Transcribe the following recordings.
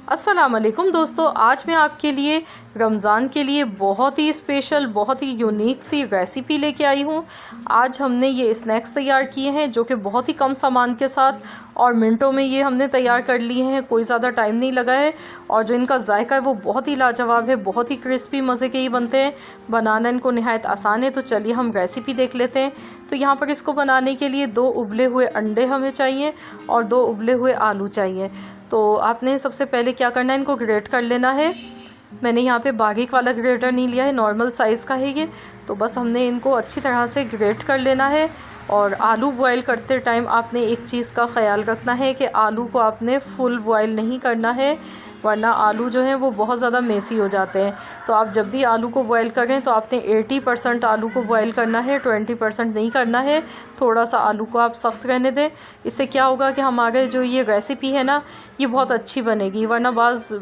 अस्सलाम वालेकुम दोस्तों, आज मैं आपके लिए रमज़ान के लिए बहुत ही स्पेशल, बहुत ही यूनिक सी रेसिपी लेके आई हूँ। आज हमने ये स्नैक्स तैयार किए हैं जो कि बहुत ही कम सामान के साथ और मिनटों में ये हमने तैयार कर लिए हैं। कोई ज़्यादा टाइम नहीं लगा है और जो इनका जायका है वो बहुत ही लाजवाब है, बहुत ही क्रिस्पी मज़े के ही बनते हैं। बनाना इनको निहायत आसान है। तो चलिए हम रेसिपी देख लेते हैं। तो यहाँ पर इसको बनाने के लिए 2 उबले हुए अंडे हमें चाहिए और 2 उबले हुए आलू चाहिए। तो आपने सबसे पहले क्या करना है, इनको ग्रेट कर लेना है। मैंने यहाँ पे बारीक वाला ग्रेटर नहीं लिया है, नॉर्मल साइज़ का है ये। तो बस हमने इनको अच्छी तरह से ग्रेट कर लेना है। और आलू बॉईल करते टाइम आपने एक चीज़ का ख़याल रखना है कि आलू को आपने फुल बॉईल नहीं करना है, वरना आलू जो हैं वो बहुत ज़्यादा मेसी हो जाते हैं। तो आप जब भी आलू को बॉईल करें तो आपने 80% आलू को बॉईल करना है, 20% नहीं करना है। थोड़ा सा आलू को आप सख्त रहने दें। इससे क्या होगा कि हमारे जो ये रेसिपी है ना, ये बहुत अच्छी बनेगी। वरना बाज़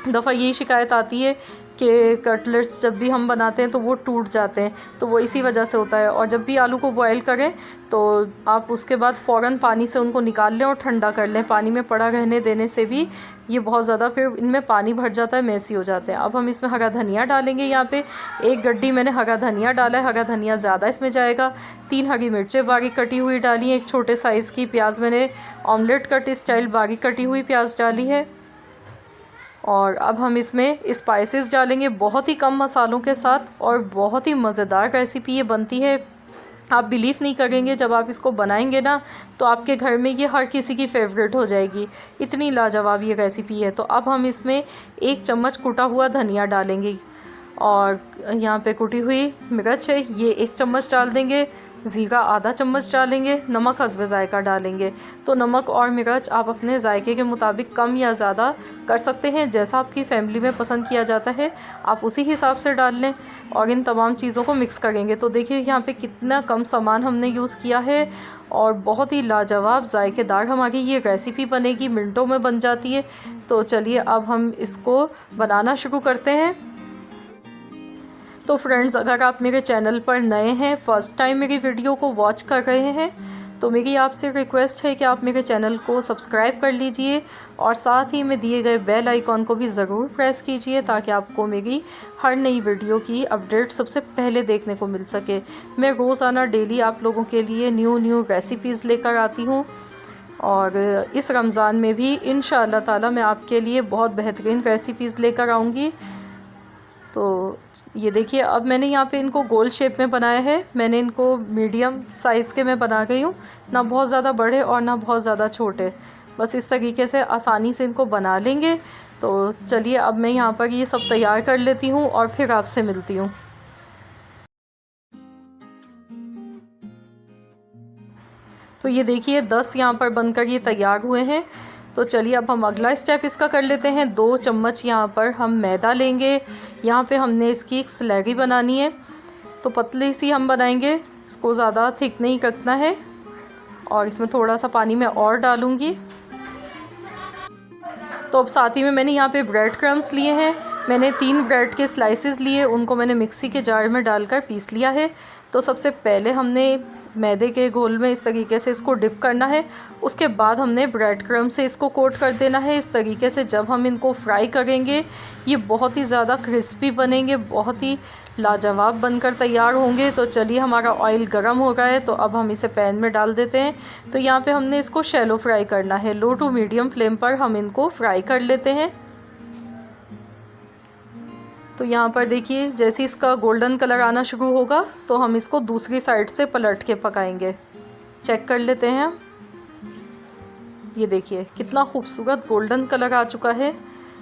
दफ़ा यही शिकायत आती है कि कटलेट्स जब भी हम बनाते हैं तो वो टूट जाते हैं, तो वो इसी वजह से होता है। और जब भी आलू को बॉईल करें तो आप उसके बाद फ़ौरन पानी से उनको निकाल लें और ठंडा कर लें। पानी में पड़ा रहने देने से भी ये बहुत ज़्यादा फिर इनमें पानी भर जाता है, मेसी हो जाते हैं। अब हम इसमें हरा धनिया डालेंगे। यहाँ पे 1 गड्डी मैंने हरा धनिया डाला है, हरा धनिया ज़्यादा इसमें जाएगा। 3 हरी मिर्चें बारीक कटी हुई डाली हैं। 1 छोटे साइज़ की प्याज मैंने ऑमलेट कट स्टाइल बारीक कटी हुई प्याज डाली है। और अब हम इसमें स्पाइसेस डालेंगे बहुत ही कम मसालों के साथ और बहुत ही मज़ेदार रेसिपी ये बनती है। आप बिलीव नहीं करेंगे, जब आप इसको बनाएंगे ना तो आपके घर में ये हर किसी की फेवरेट हो जाएगी। इतनी लाजवाब ये रेसिपी है। तो अब हम इसमें 1 चम्मच कुटा हुआ धनिया डालेंगे और यहाँ पे कुटी हुई मिर्च है ये 1 चम्मच डाल देंगे। ज़ीरा आधा चम्मच डालेंगे। नमक हस्बे ज़ायका डालेंगे। तो नमक और मिर्च आप अपने ज़ायके के मुताबिक कम या ज़्यादा कर सकते हैं, जैसा आपकी फ़ैमिली में पसंद किया जाता है आप उसी हिसाब से डाल लें। और इन तमाम चीज़ों को मिक्स करेंगे। तो देखिए यहाँ पे कितना कम सामान हमने यूज़ किया है और बहुत ही लाजवाब ज़ायकेदार हमारी ये रेसिपी बनेगी, मिनटों में बन जाती है। तो चलिए अब हम इसको बनाना शुरू करते हैं। तो फ्रेंड्स, अगर आप मेरे चैनल पर नए हैं, फ़र्स्ट टाइम मेरी वीडियो को वॉच कर रहे हैं, तो मेरी आपसे रिक्वेस्ट है कि आप मेरे चैनल को सब्सक्राइब कर लीजिए और साथ ही में दिए गए बेल आइकॉन को भी ज़रूर प्रेस कीजिए ताकि आपको मेरी हर नई वीडियो की अपडेट सबसे पहले देखने को मिल सके। मैं रोज़ाना डेली आप लोगों के लिए न्यू रेसिपीज़ लेकर आती हूँ और इस रमज़ान में भी इंशाअल्लाह ताला मैं आपके लिए बहुत बेहतरीन रेसिपीज़ लेकर आऊँगी। तो ये देखिए अब मैंने यहाँ पे इनको गोल शेप में बनाया है। मैंने इनको मीडियम साइज़ के मैं बना गई हूँ, ना बहुत ज़्यादा बड़े और ना बहुत ज़्यादा छोटे। बस इस तरीके से आसानी से इनको बना लेंगे। तो चलिए अब मैं यहाँ पर ये सब तैयार कर लेती हूँ और फिर आपसे मिलती हूँ। तो ये देखिए 10 यहाँ पर बनकर ये तैयार हुए हैं। तो चलिए अब हम अगला स्टेप इसका कर लेते हैं। 2 चम्मच यहाँ पर हम मैदा लेंगे। यहाँ पे हमने इसकी एक स्लैगी बनानी है, तो पतली सी हम बनाएंगे, इसको ज़्यादा थिक नहीं रखना है। और इसमें थोड़ा सा पानी मैं और डालूँगी। तो अब साथ ही में मैंने यहाँ पे ब्रेड क्रम्स लिए हैं। मैंने 3 ब्रेड के स्लाइसेस लिए, उनको मैंने मिक्सी के जार में डालकर पीस लिया है। तो सबसे पहले हमने मैदे के घोल में इस तरीके से इसको डिप करना है। उसके बाद हमने ब्रेड क्रम्ब से इसको कोट कर देना है। इस तरीके से जब हम इनको फ्राई करेंगे ये बहुत ही ज़्यादा क्रिस्पी बनेंगे, बहुत ही लाजवाब बनकर तैयार होंगे। तो चलिए हमारा ऑयल गर्म हो रहा है, तो अब हम इसे पैन में डाल देते हैं। तो यहाँ पे हमने इसको शैलो फ्राई करना है, लो टू मीडियम फ्लेम पर हम इनको फ्राई कर लेते हैं। तो यहाँ पर देखिए जैसे इसका गोल्डन कलर आना शुरू होगा तो हम इसको दूसरी साइड से पलट के पकाएंगे। चेक कर लेते हैं। ये देखिए कितना खूबसूरत गोल्डन कलर आ चुका है।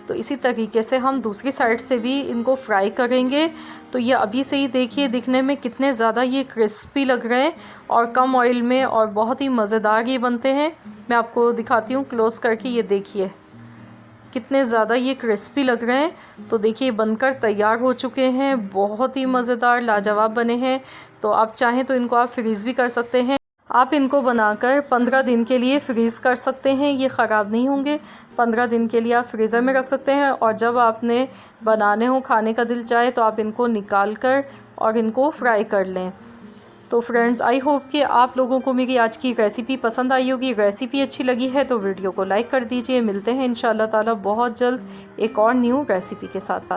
तो इसी तरीके से हम दूसरी साइड से भी इनको फ्राई करेंगे। तो ये अभी से ही देखिए दिखने में कितने ज़्यादा ये क्रिस्पी लग रहे हैं और कम ऑयल में और बहुत ही मज़ेदार ये बनते हैं। मैं आपको दिखाती हूँ क्लोज़ करके। ये देखिए कितने ज़्यादा ये क्रिस्पी लग रहे हैं। तो देखिए बनकर तैयार हो चुके हैं, बहुत ही मज़ेदार लाजवाब बने हैं। तो आप चाहें तो इनको आप फ्रीज़ भी कर सकते हैं। आप इनको बनाकर 15 दिन के लिए फ्रीज़ कर सकते हैं, ये ख़राब नहीं होंगे। 15 दिन के लिए आप फ्रीज़र में रख सकते हैं और जब आपने बनाने हो, खाने का दिल चाहे तो आप इनको निकाल कर और इनको फ्राई कर लें। तो फ्रेंड्स आई होप कि आप लोगों को मेरी आज की रेसिपी पसंद आई होगी। रेसिपी अच्छी लगी है तो वीडियो को लाइक कर दीजिए। मिलते हैं इंशाल्लाह ताला बहुत जल्द एक और न्यू रेसिपी के साथ।